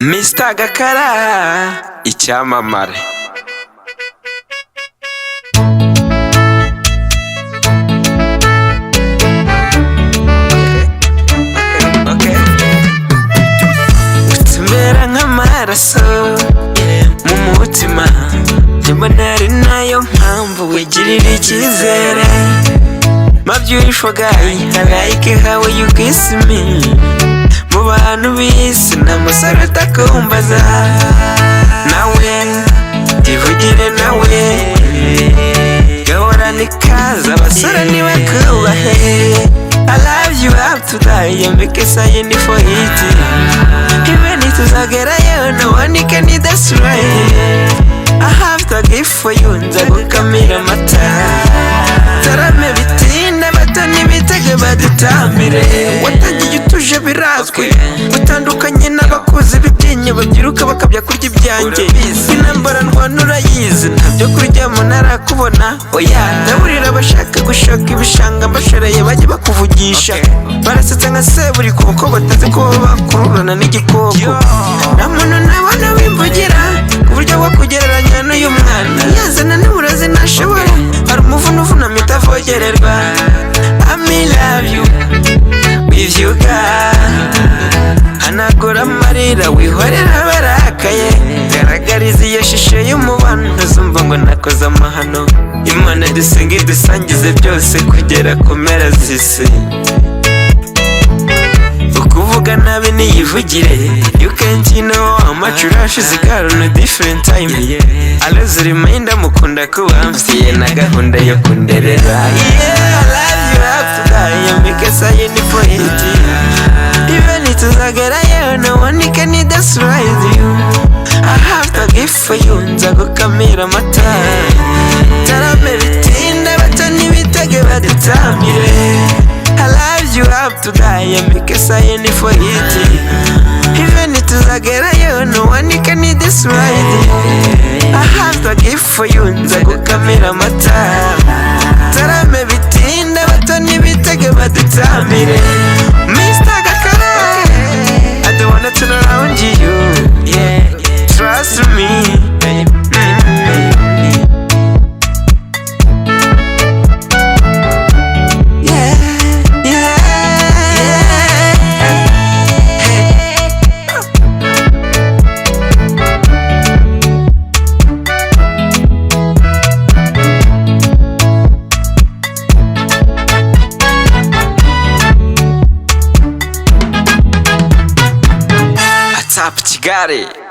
Nzagukamira icyamamare. Utembera nk'amaraso mu mutima, mbona ari nayo mpamvu wigirira icyizere. My beautiful guy, I like how you kiss me. Mu bantu b'isi nta musore utakumbaza. Nawe tivugire nawe, gahorana ikaze abasore ntibakubahe. I love you up to die, mbike sayini for it. Even if tuzagerayo no one can destroy. I have to give for you, Nzagukamira Amata. Tarame bitinda bato n'ibitege badutamire. Watangiye utuje birazwi, utandukanye n'abakuzi b'ibyinyo babyiruka bakabya kurya ibyanjye. Intambara ndwana urayizi, ntabyo kuryamo narakubona. Oya ndaburira abashaka gushoka ibishanga mbashoreye bajye bakuvugisha. Barasetsa nka seburi kuko batazi ko bakururana n'igikoko. Nta muntu nabona wimvugira ku buryo bwo kugereranya n'uyu mwana. Yazana n'uburozi ntashobora, hari umuvuno uvunamye utavogererwa. I love you with you girl. Hanagura amarira wihorera barakaye, garagariza iyo shusho y'umubano. Ntuzumva ngo nakoze amahano, Imana dusenge dusangize byose kugera ku mpera z'isi. Ukuvuga nabi niyivugire, you can't know how much rush is a girl on a different time. Always remind mukunda kuba mfitiye na gahunda yo kunderera. Yeah, I love you up to die, mbike sayini for it. Even if tuzagerayo no one can destroy you. I have to give for you, Nzagukamira Amata. Tarame bitinda bato n'ibitege badutamire. I love you up to die, mbike sayini for it. Even if tuzagerayo no one can destroy you. I have to give for you, Nzagukamira Amata. Tarame bitinda bato n'ibitege badutamire. I don't wanna turn around you, yeah. Trust me. Top Kigali.